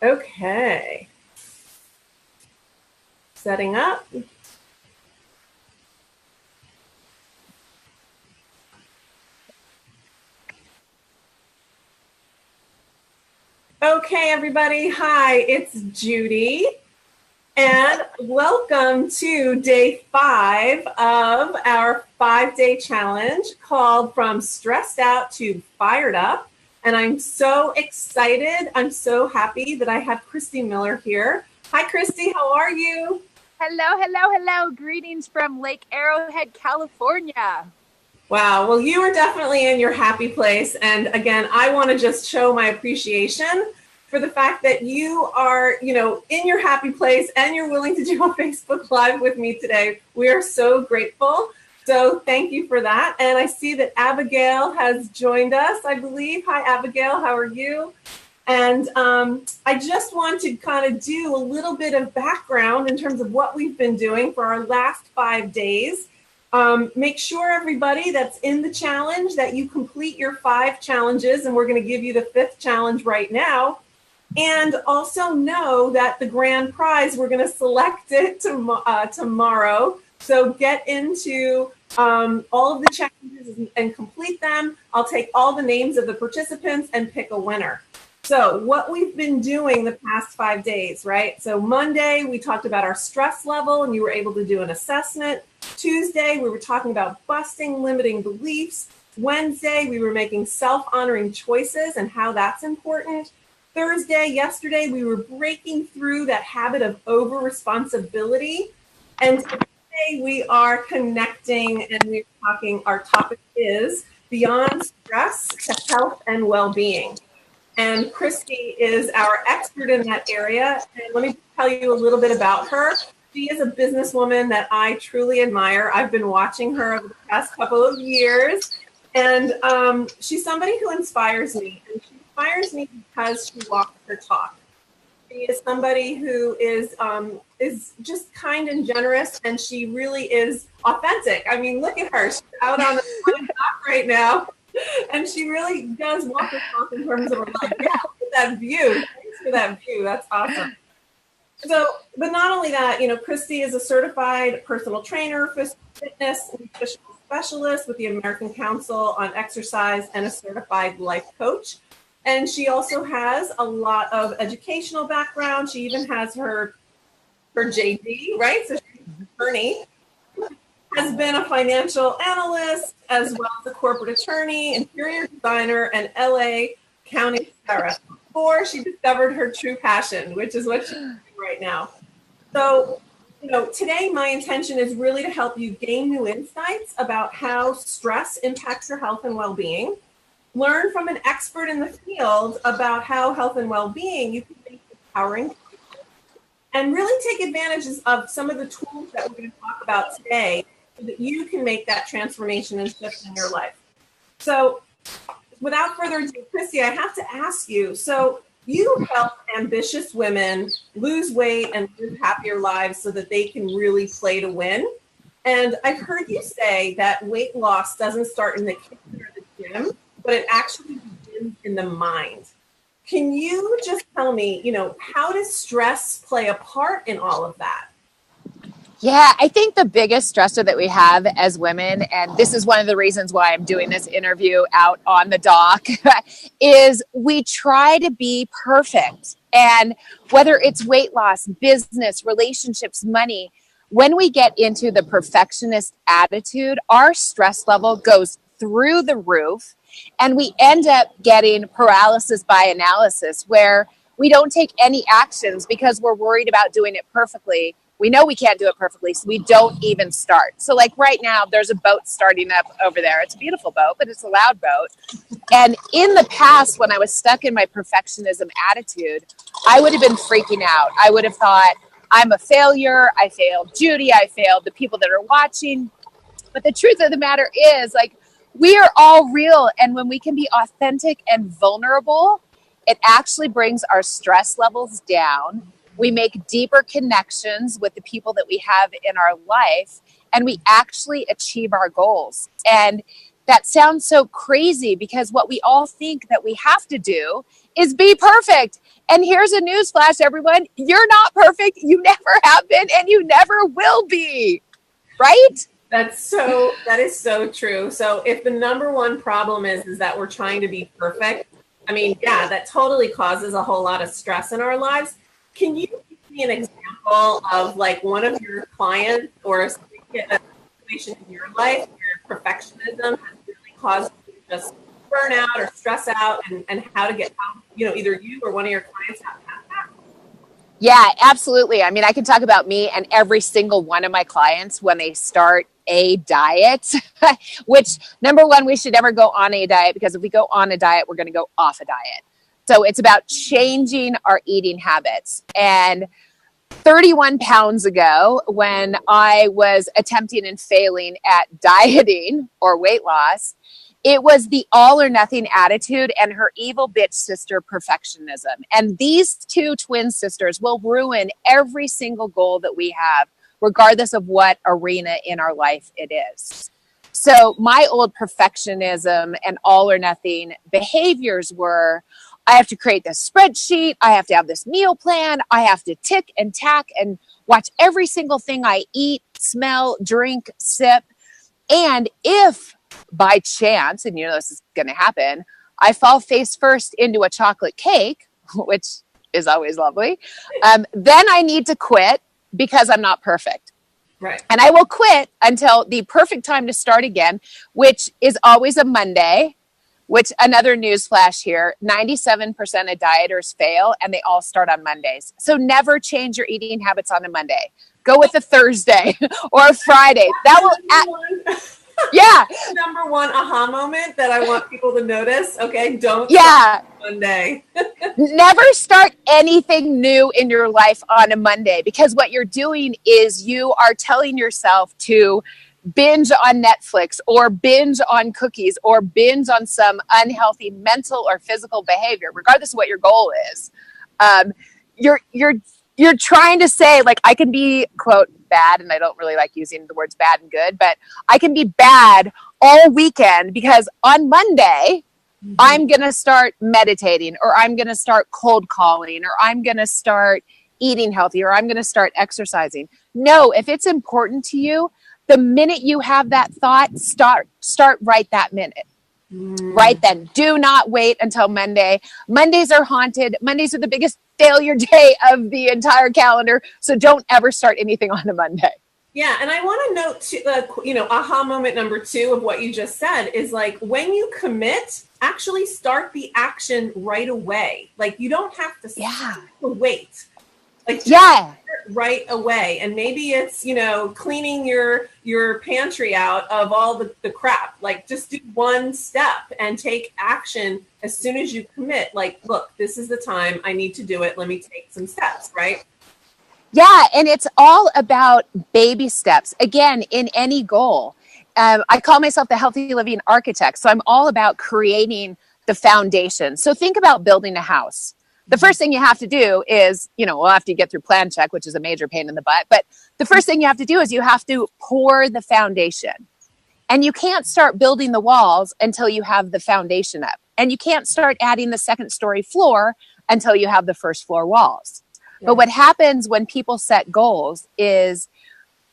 Okay. Setting up. Okay, everybody. Hi, it's Judy. And welcome to day 5 of our 5-day challenge called From Stressed Out to Fired Up. And I'm so excited. I'm so happy that I have Christie Miller here. Hi, Christie. How are you? Hello. Greetings from Lake Arrowhead, California. Wow. Well, you are definitely in your happy place. And again, I want to just show my appreciation for the fact that you are, in your happy place and you're willing to do a Facebook Live with me today. We are so grateful. So thank you for that. And I see that Abigail has joined us, I believe. Hi, Abigail. How are you? And I just want to kind of do a little bit of background in terms of what we've been doing for our last 5 days. Make sure, everybody that's in the challenge, that you complete your 5 challenges, and we're going to give you the 5th challenge right now. And also know that the grand prize, we're going to select it tomorrow. So get into all of the challenges and complete them. I'll take all the names of the participants and pick a winner. So what we've been doing the past 5 days, right? So Monday, we talked about our stress level and you were able to do an assessment. Tuesday, we were talking about busting limiting beliefs. Wednesday, we were making self-honoring choices and how that's important. Thursday, yesterday, we were breaking through that habit of over-responsibility. And today we are connecting and we're talking, our topic is beyond stress to health and well-being. And Christie is our expert in that area. And let me tell you a little bit about her. She is a businesswoman that I truly admire. I've been watching her over the past couple of years. And she's somebody who inspires me. And she inspires me because she walks her talk. She is somebody who is just kind and generous, and she really is authentic. I mean, look at her. She's out on the dock right now. And she really does walk her talk in terms of her life. Yeah, look at that view. Thanks for that view. That's awesome. So, but not only that, Christie is a certified personal trainer, fitness and nutritional specialist with the American Council on Exercise and a certified life coach. And she also has a lot of educational background. She even has her JD, right? So she's an attorney. Has been a financial analyst as well as a corporate attorney, interior designer, and LA County sheriff before she discovered her true passion, which is what she's doing right now. So, today my intention is really to help you gain new insights about how stress impacts your health and well-being, learn from an expert in the field about how health and well-being you can make empowering, and really take advantages of some of the tools that we're going to talk about today so that you can make that transformation and shift in your life. So without further ado, Christie, I have to ask you, so you help ambitious women lose weight and live happier lives so that they can really play to win. And I've heard you say that weight loss doesn't start in the kitchen or the gym, but it actually begins in the mind. Can you just tell me, how does stress play a part in all of that? Yeah, I think the biggest stressor that we have as women, and this is one of the reasons why I'm doing this interview out on the dock, is we try to be perfect. And whether it's weight loss, business, relationships, money, when we get into the perfectionist attitude, our stress level goes through the roof and we end up getting paralysis by analysis where we don't take any actions because we're worried about doing it perfectly. We know we can't do it perfectly, so we don't even start. So like right now, there's a boat starting up over there. It's a beautiful boat, but it's a loud boat. And in the past, when I was stuck in my perfectionism attitude, I would have been freaking out. I would have thought, I'm a failure. I failed Judy. I failed the people that are watching. But the truth of the matter is, we are all real. And when we can be authentic and vulnerable, it actually brings our stress levels down. We make deeper connections with the people that we have in our life, and we actually achieve our goals. And that sounds so crazy because what we all think that we have to do is be perfect. And here's a news flash, everyone. You're not perfect. You never have been, and you never will be. Right? That is so true. So if the number one problem is that we're trying to be perfect, I mean, yeah, that totally causes a whole lot of stress in our lives. Can you give me an example of like one of your clients or a situation in your life where perfectionism has really caused you to just burn out or stress out, and how to get out, either you or one of your clients have that? Yeah, absolutely. I mean, I can talk about me and every single one of my clients when they start a diet, which number one, we should never go on a diet, because if we go on a diet, we're going to go off a diet. So it's about changing our eating habits. And 31 pounds ago, when I was attempting and failing at dieting or weight loss, it was the all or nothing attitude and her evil bitch sister perfectionism. And these two twin sisters will ruin every single goal that we have, regardless of what arena in our life it is. So my old perfectionism and all or nothing behaviors were, I have to create this spreadsheet. I have to have this meal plan. I have to tick and tack and watch every single thing I eat, smell, drink, sip. And if by chance, and this is going to happen, I fall face first into a chocolate cake, which is always lovely, then I need to quit because I'm not perfect. Right. And I will quit until the perfect time to start again, which is always a Monday, which another news flash here, 97% of dieters fail and they all start on Mondays. So never change your eating habits on a Monday. Go with a Thursday or a Friday. That will... Yeah. Number one aha moment that I want people to notice. Okay. Don't start Monday. Never start anything new in your life on a Monday, because what you're doing is you are telling yourself to binge on Netflix or binge on cookies or binge on some unhealthy mental or physical behavior, regardless of what your goal is. You're trying to say, like, I can be, quote, bad, and I don't really like using the words bad and good, but I can be bad all weekend because on Monday, I'm going to start meditating, or I'm going to start cold calling, or I'm going to start eating healthy, or I'm going to start exercising. No, if it's important to you, the minute you have that thought, start right that minute. Right then. Do not wait until Monday. Mondays are haunted. Mondays are the biggest failure day of the entire calendar. So don't ever start anything on a Monday. Yeah. And I want to note, aha moment number 2 of what you just said is like, when you commit, actually start the action right away. Like, you don't have to wait. Like, right away. And maybe it's, cleaning your pantry out of all the crap. Like, just do one step and take action as soon as you commit. Like, look, this is the time I need to do it. Let me take some steps, right? Yeah. And it's all about baby steps. Again, in any goal. I call myself the healthy living architect. So I'm all about creating the foundation. So think about building a house. The first thing you have to do is, after you get through plan check, which is a major pain in the butt, but the first thing you have to do is you have to pour the foundation. And you can't start building the walls until you have the foundation up. And you can't start adding the second story floor until you have the first floor walls. Yeah. But what happens when people set goals is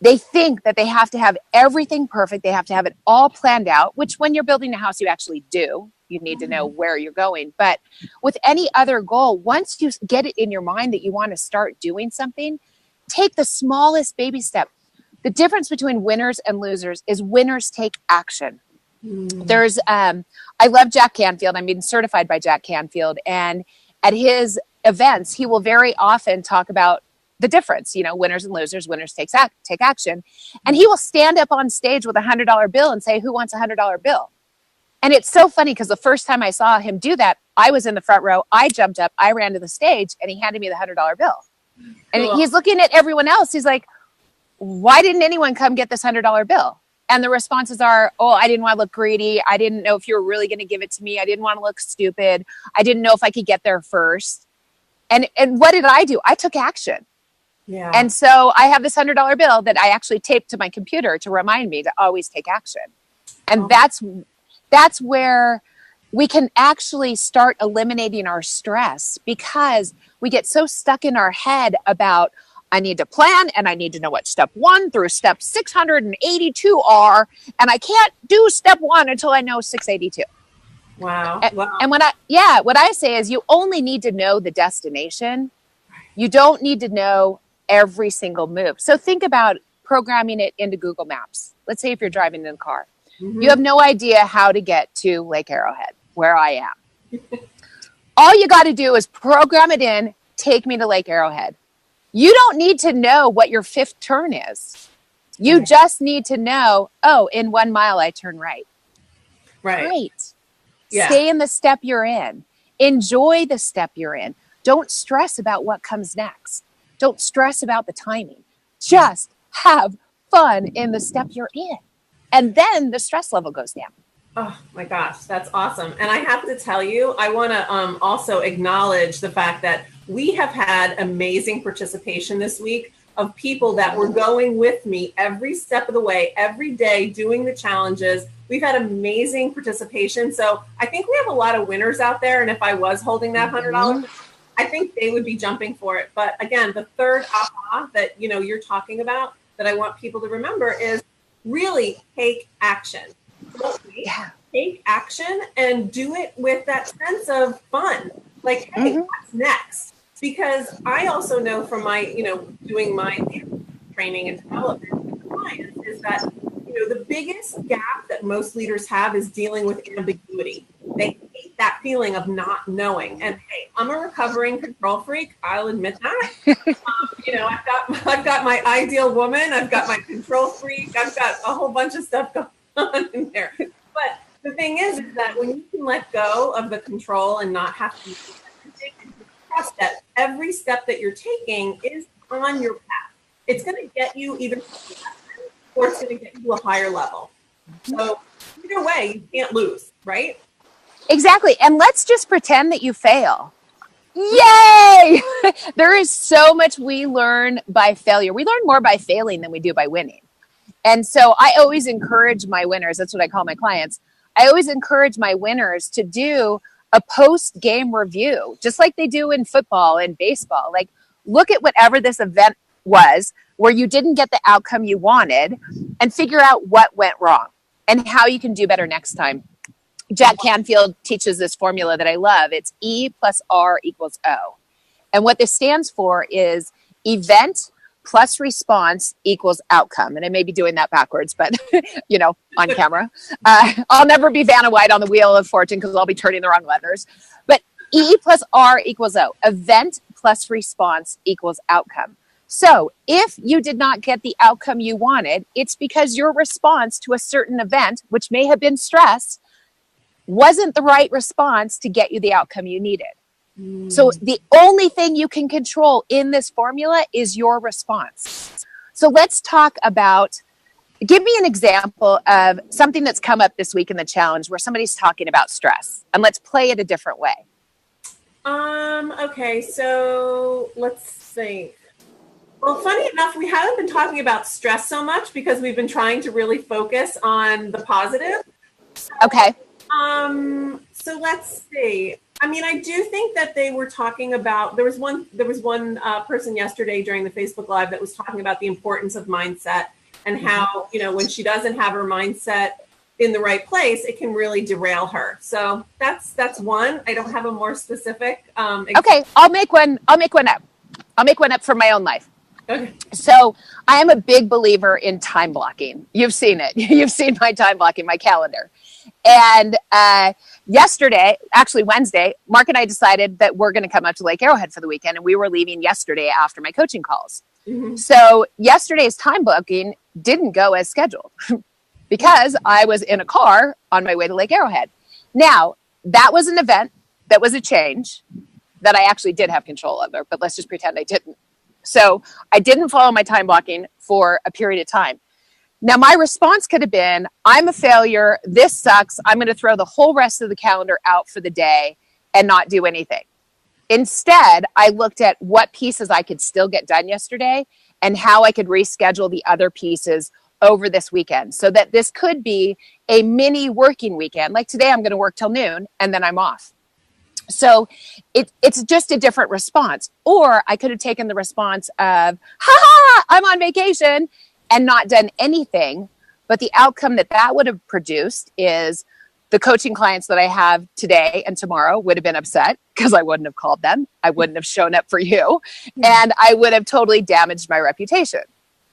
they think that they have to have everything perfect. They have to have it all planned out, which when you're building a house, you actually do. You need to know where you're going. But with any other goal, once you get it in your mind that you want to start doing something, take the smallest baby step. The difference between winners and losers is winners take action. There's, I love Jack Canfield. I'm being certified by Jack Canfield. And at his events, he will very often talk about the difference, winners and losers. Winners take action. And he will stand up on stage with $100 bill and say, who wants a $100 bill? And it's so funny because the first time I saw him do that, I was in the front row. I jumped up, I ran to the stage, and he handed me the $100 bill. And he's looking at everyone else. He's like, why didn't anyone come get this $100 bill? And the responses are, oh, I didn't want to look greedy. I didn't know if you were really going to give it to me. I didn't want to look stupid. I didn't know if I could get there first. And what did I do? I took action. Yeah. And so I have this $100 bill that I actually taped to my computer to remind me to always take action. And that's where we can actually start eliminating our stress because we get so stuck in our head about, I need to plan and I need to know what step 1 through step 682 are. And I can't do step 1 until I know 682. Wow. And what I say is you only need to know the destination. You don't need to know every single move. So think about programming it into Google Maps. Let's say if you're driving in a car, you have no idea how to get to Lake Arrowhead, where I am. All you got to do is program it in, take me to Lake Arrowhead. You don't need to know what your 5th turn is. You just need to know, in 1 mile, I turn right. Right. Yeah. Stay in the step you're in. Enjoy the step you're in. Don't stress about what comes next. Don't stress about the timing. Just have fun in the step you're in. And then the stress level goes down. Oh my gosh, that's awesome. And I have to tell you, I want to also acknowledge the fact that we have had amazing participation this week of people that were going with me every step of the way, every day, doing the challenges. We've had amazing participation. So I think we have a lot of winners out there. And if I was holding that $100, I think they would be jumping for it. But again, the third aha that you're talking about that I want people to remember is really take action. Take action and do it with that sense of fun. Like, hey, what's next? Because I also know from my, doing my training and development with clients is that, the biggest gap that most leaders have is dealing with ambiguity. They hate that feeling of not knowing. And hey, I'm a recovering control freak. I'll admit that. I've got my ideal woman. I've got my control freak. I've got a whole bunch of stuff going on in there. But the thing is that when you can let go of the control and not have to trust that every step that you're taking is on your path, it's going to get you either or it's going to get you to a higher level. So either way, you can't lose, right? Exactly. And let's just pretend that you fail. Yay! There is so much we learn by failure. We learn more by failing than we do by winning. And so I always encourage my winners. That's what I call my clients. I always encourage my winners to do a post-game review, just like they do in football and baseball. Like, look at whatever this event was where you didn't get the outcome you wanted and figure out what went wrong and how you can do better next time. Jack Canfield teaches this formula that I love. It's E plus R equals O. And what this stands for is event plus response equals outcome. And I may be doing that backwards, but, on camera. I'll never be Vanna White on the Wheel of Fortune because I'll be turning the wrong letters. But E plus R equals O. Event plus response equals outcome. So if you did not get the outcome you wanted, it's because your response to a certain event, which may have been stress, wasn't the right response to get you the outcome you needed. So the only thing you can control in this formula is your response. So let's talk about, give me an example of something that's come up this week in the challenge where somebody's talking about stress, and let's play it a different way. Okay, so let's think. Well, funny enough, we haven't been talking about stress so much because we've been trying to really focus on the positive. Okay. So let's see. I mean, I do think that they were talking about, there was one person yesterday during the Facebook Live that was talking about the importance of mindset and how, when she doesn't have her mindset in the right place, it can really derail her. So that's one. I don't have a more specific. Okay. I'll make one up. I'll make one up for my own life. Okay. So I am a big believer in time blocking. You've seen it. You've seen my time blocking, my calendar. And yesterday, actually Wednesday, Mark and I decided that we're going to come up to Lake Arrowhead for the weekend. And we were leaving yesterday after my coaching calls. Mm-hmm. So yesterday's time blocking didn't go as scheduled because I was in a car on my way to Lake Arrowhead. Now, that was an event. That was a change that I actually did have control over, but let's just pretend I didn't. So I didn't follow my time blocking for a period of time. Now, my response could have been, I'm a failure. This sucks. I'm going to throw the whole rest of the calendar out for the day and not do anything. Instead, I looked at what pieces I could still get done yesterday and how I could reschedule the other pieces over this weekend, so that this could be a mini working weekend. Like today, I'm going to work till noon and then I'm off. So it's just a different response. Or I could have taken the response of, ha, I'm on vacation, and not done anything. But the outcome that would have produced is the coaching clients that I have today and tomorrow would have been upset because I wouldn't have called them. I wouldn't have shown up for you. And I would have totally damaged my reputation.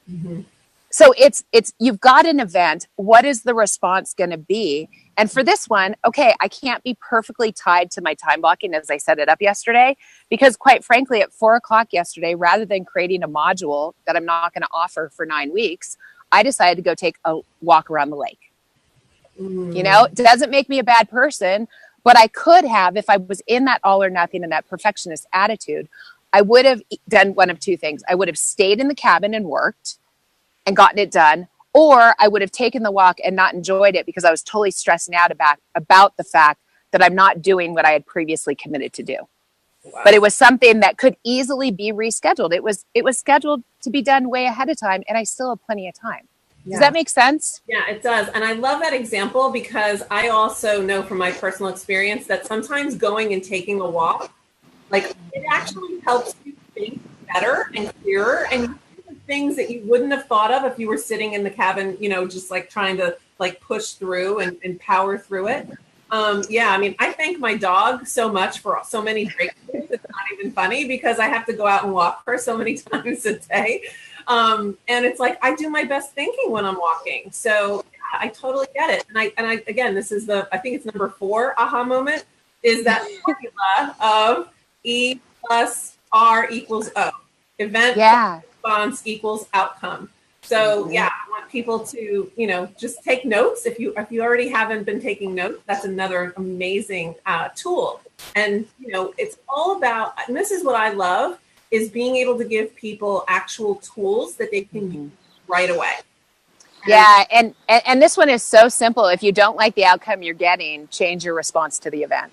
Mm-hmm. So it's you've got an event. What is the response going to be? And for this one, okay, I can't be perfectly tied to my time blocking as I set it up yesterday, because quite frankly, at 4:00 yesterday, rather than creating a module that I'm not going to offer for 9 weeks, I decided to go take a walk around the lake. You know, it doesn't make me a bad person, but I could have, if I was in that all or nothing and that perfectionist attitude, I would have done one of two things. I would have stayed in the cabin and worked and gotten it done, or I would have taken the walk and not enjoyed it because I was totally stressing out about the fact that I'm not doing what I had previously committed to do. Wow. But it was something that could easily be rescheduled. It was scheduled to be done way ahead of time, and I still have plenty of time. Does that make sense? Yeah, it does. And I love that example because I also know from my personal experience that sometimes going and taking a walk, like it actually helps you think better and clearer, and you things that you wouldn't have thought of if you were sitting in the cabin, you know, just like trying to like push through and power through it. Yeah, I mean, I thank my dog so much for so many breakthroughs. It's not even funny because I have to go out and walk her so many times a day. And it's like, I do my best thinking when I'm walking. So yeah, I totally get it. And I, again, this is I think it's number 4 aha moment is that formula of E plus R equals O. Event response equals outcome. So yeah, I want people to, you know, just take notes. If you already haven't been taking notes, that's another amazing tool. And you know, it's all about, and this is what I love, is being able to give people actual tools that they can use right away. Yeah, and this one is so simple. If you don't like the outcome you're getting, change your response to the event.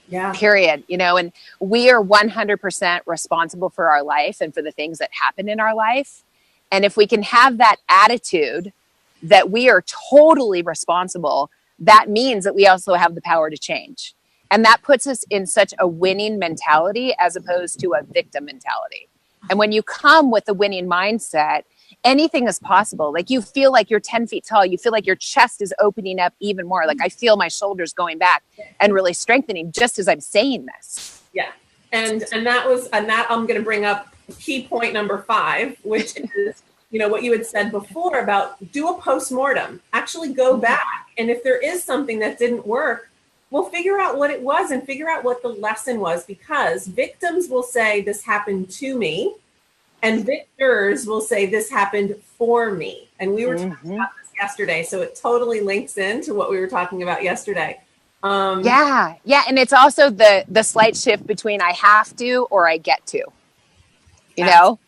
Yeah. Period. You know, and we are 100% responsible for our life and for the things that happen in our life. And if we can have that attitude that we are totally responsible, that means that we also have the power to change. And that puts us in such a winning mentality as opposed to a victim mentality. And when you come with a winning mindset, anything is possible. Like you feel like you're 10 feet tall. You feel like your chest is opening up even more. Like I feel my shoulders going back and really strengthening just as I'm saying this. Yeah. And that I'm going to bring up key point number 5, which is, you know, what you had said before about do a postmortem, actually go back. And if there is something that didn't work, we'll figure out what it was and figure out what the lesson was, because victims will say this happened to me. And victors will say this happened for me. And we were talking about this yesterday. So it totally links into what we were talking about yesterday. Yeah. And it's also the slight shift between I have to or I get to, you know?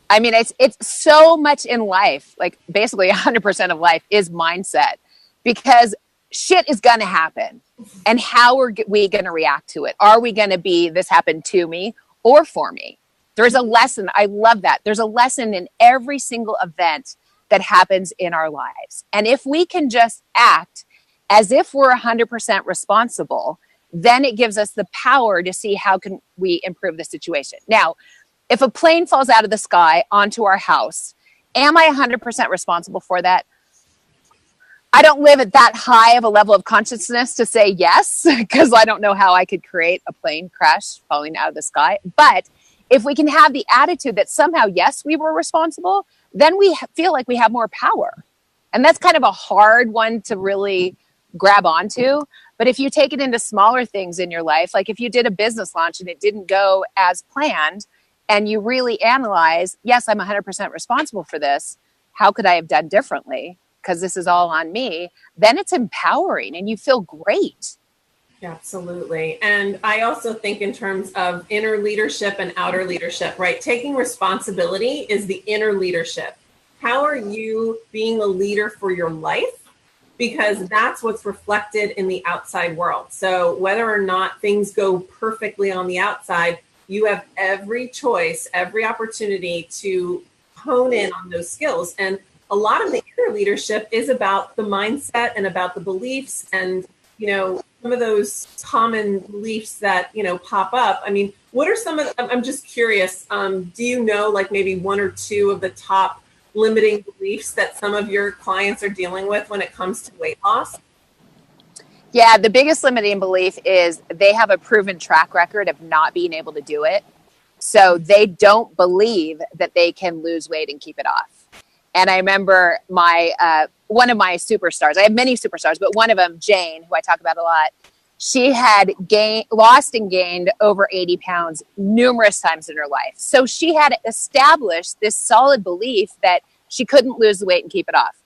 I mean, it's so much in life, like basically 100% of life is mindset, because shit is going to happen. And how are we going to react to it? Are we going to be, this happened to me or for me? There's a lesson. I love that. There's a lesson in every single event that happens in our lives. And if we can just act as if we're 100% responsible, then it gives us the power to see how can we improve the situation. Now, if a plane falls out of the sky onto our house, am I 100% responsible for that? I don't live at that high of a level of consciousness to say yes, because I don't know how I could create a plane crash falling out of the sky. But if we can have the attitude that somehow, yes, we were responsible, then we feel like we have more power. And that's kind of a hard one to really grab onto. But if you take it into smaller things in your life, like if you did a business launch and it didn't go as planned, and you really analyze, yes, I'm 100% responsible for this. How could I have done differently? Because this is all on me. Then it's empowering and you feel great. Absolutely. And I also think in terms of inner leadership and outer leadership, right? Taking responsibility is the inner leadership. How are you being a leader for your life? Because that's what's reflected in the outside world. So whether or not things go perfectly on the outside, you have every choice, every opportunity to hone in on those skills. And a lot of the leader leadership is about the mindset and about the beliefs and, some of those common beliefs that, pop up. I mean, what are some of, I'm just curious, do you know, like maybe one or two of the top limiting beliefs that some of your clients are dealing with when it comes to weight loss? Yeah, the biggest limiting belief is they have a proven track record of not being able to do it. So they don't believe that they can lose weight and keep it off. And I remember one of my superstars, I have many superstars, but one of them, Jane, who I talk about a lot, she had lost and gained over 80 pounds numerous times in her life. So she had established this solid belief that she couldn't lose the weight and keep it off.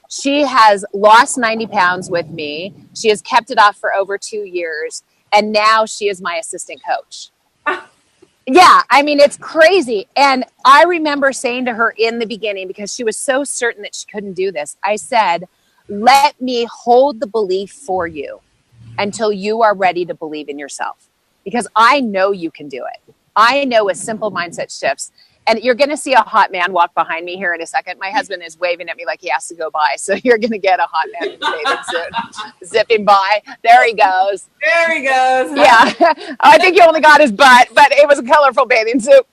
She has lost 90 pounds with me. She has kept it off for over 2 years. And now she is my assistant coach. Yeah, I mean, it's crazy. And I remember saying to her in the beginning, because she was so certain that she couldn't do this, I said, let me hold the belief for you until you are ready to believe in yourself. Because I know you can do it. I know with simple mindset shifts. And you're going to see a hot man walk behind me here in a second. My husband is waving at me like he has to go by. So you're going to get a hot man in a bathing suit zipping by. There he goes. There he goes. Yeah. I think you only got his butt, but it was a colorful bathing suit.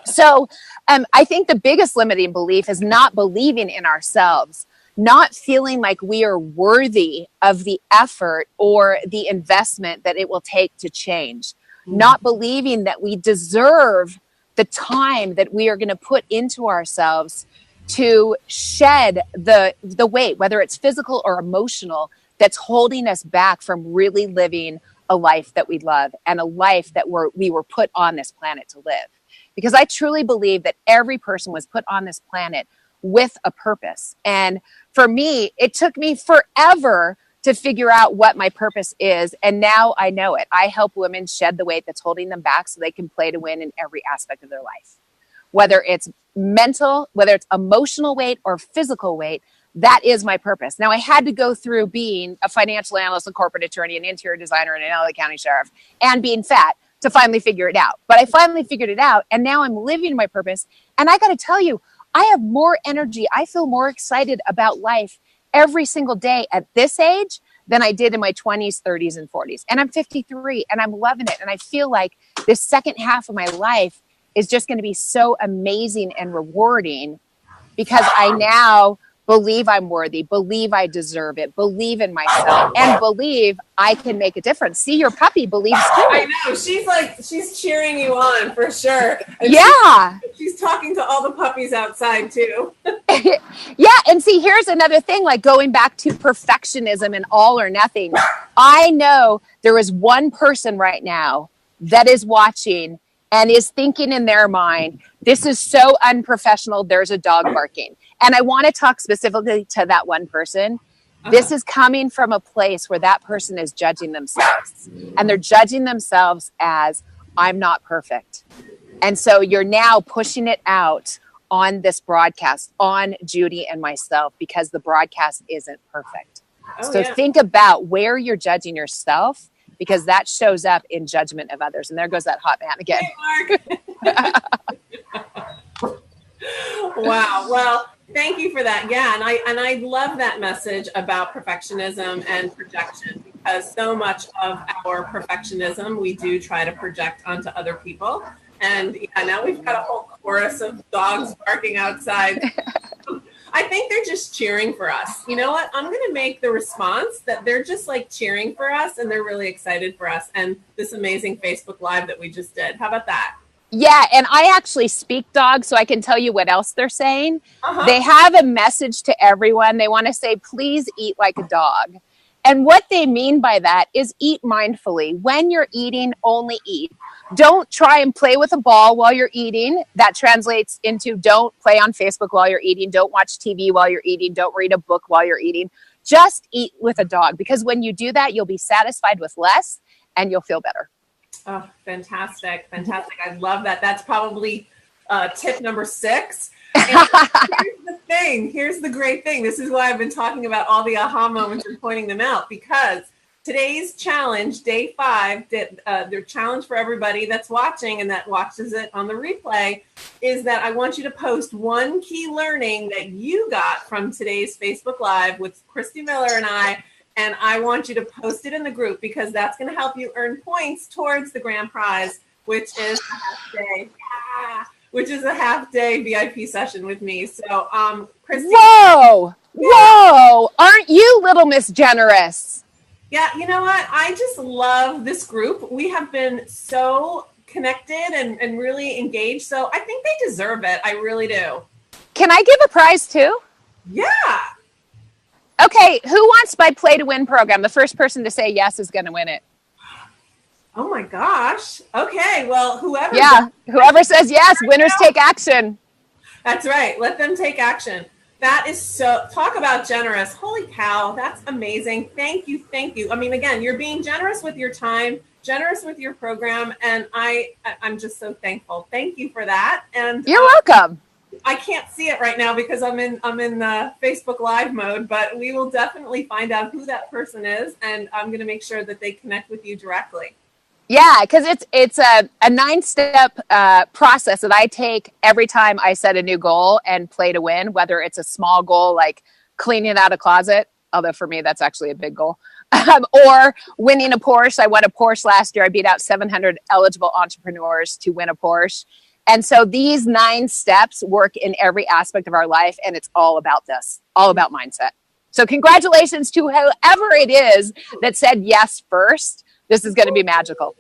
So I think the biggest limiting belief is not believing in ourselves, not feeling like we are worthy of the effort or the investment that it will take to change, not believing that we deserve the time that we are going to put into ourselves to shed the weight, whether it's physical or emotional, that's holding us back from really living a life that we love and a life that we were put on this planet to live. Because I truly believe that every person was put on this planet with a purpose. And for me, it took me forever to figure out what my purpose is. And now I know it. I help women shed the weight that's holding them back so they can play to win in every aspect of their life. Whether it's mental, whether it's emotional weight or physical weight, that is my purpose. Now, I had to go through being a financial analyst, a corporate attorney, an interior designer, and an LA County sheriff, and being fat to finally figure it out. But I finally figured it out, and now I'm living my purpose. And I got to tell you, I have more energy. I feel more excited about life every single day at this age than I did in my 20s, 30s, and 40s. And I'm 53 and I'm loving it. And I feel like this second half of my life is just going to be so amazing and rewarding because I now believe I'm worthy, believe I deserve it, believe in myself, and believe I can make a difference. See, your puppy believes too. I know. She's cheering you on for sure. And yeah. She's talking to all the puppies outside too. Yeah. And see, here's another thing, like going back to perfectionism and all or nothing. I know there is one person right now that is watching and is thinking in their mind, this is so unprofessional. There's a dog barking. And I want to talk specifically to that one person. This is coming from a place where that person is judging themselves. And they're judging themselves as, I'm not perfect. And so you're now pushing it out on this broadcast, on Judy and myself, because the broadcast isn't perfect. Think about where you're judging yourself, because that shows up in judgment of others. And there goes that hot man again. Hey, Mark. Wow. Well, thank you for that. Yeah. And I love that message about perfectionism and projection, because so much of our perfectionism, we do try to project onto other people. And yeah, now we've got a whole chorus of dogs barking outside. I think they're just cheering for us. You know what? I'm going to make the response that they're just like cheering for us and they're really excited for us and this amazing Facebook Live that we just did. How about that? Yeah, and I actually speak dog, so I can tell you what else they're saying. They have a message to everyone. They want to say, please eat like a dog. And what they mean by that is eat mindfully. When you're eating, only eat. Don't try and play with a ball while you're eating. That translates into don't play on Facebook while you're eating. Don't watch TV while you're eating. Don't read a book while you're eating. Just eat with a dog, because when you do that, you'll be satisfied with less and you'll feel better. Oh, fantastic. Fantastic. I love that. That's probably tip number 6. And here's the thing. Here's the great thing. This is why I've been talking about all the aha moments and pointing them out, because today's challenge, day 5, their challenge for everybody that's watching and that watches it on the replay is that I want you to post one key learning that you got from today's Facebook Live with Christy Miller and I want you to post it in the group because that's going to help you earn points towards the grand prize, which is a half day. Yeah, which is a half day VIP session with me. So, Christy. Whoa! Whoa! Aren't you little Miss Generous? Yeah, you know what? I just love this group. We have been so connected and really engaged. So I think they deserve it. I really do. Can I give a prize too? Yeah. Okay, who wants my play to win program? The first person to say yes is going to win it. Oh my gosh. Okay, well, whoever. Yeah, whoever says yes, winners take action. That's right. Let them take action. That is so, talk about generous. Holy cow, that's amazing. Thank you, thank you. I mean, again, you're being generous with your time, generous with your program, and I'm just so thankful. Thank you for that. And you're welcome. I can't see it right now because I'm in Facebook Live mode, but we will definitely find out who that person is, and I'm going to make sure that they connect with you directly. Yeah, because it's a 9-step process that I take every time I set a new goal and play to win, whether it's a small goal like cleaning out a closet, although for me that's actually a big goal, or winning a Porsche. I won a Porsche last year. I beat out 700 eligible entrepreneurs to win a Porsche. And so these 9 steps work in every aspect of our life, and it's all about this, all about mindset. So congratulations to whoever it is that said yes first. This is going to be magical.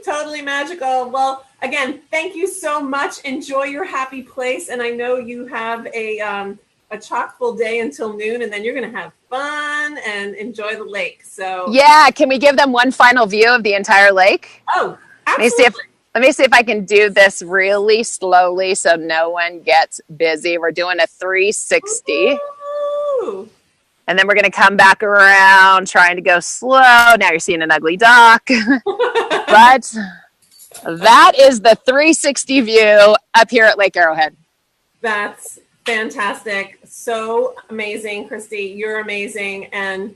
Totally magical. Well, again, thank you so much. Enjoy your happy place. And I know you have a chock full day until noon, and then you're going to have fun and enjoy the lake. So yeah, can we give them one final view of the entire lake? Oh, absolutely. Let me see if I can do this really slowly so no one gets busy. We're doing a 360. Ooh. And then we're going to come back around trying to go slow. Now you're seeing an ugly dock. But that is the 360 view up here at Lake Arrowhead. That's fantastic. So amazing, Christy. You're amazing. And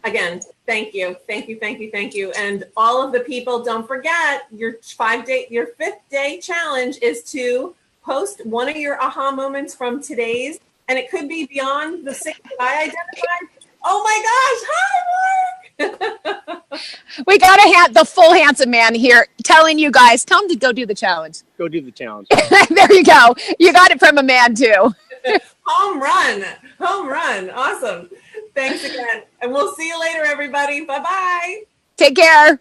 again, thank you. Thank you, thank you, thank you. And all of the people, don't forget your 5th day challenge is to post one of your aha moments from today's. And it could be beyond the 6 that I identified. Oh my gosh, hi, Mark. We got the full handsome man here telling you guys, tell him to go do the challenge. Go do the challenge. There you go. You got it from a man too. Home run. Awesome. Thanks again. And we'll see you later, everybody. Bye-bye. Take care.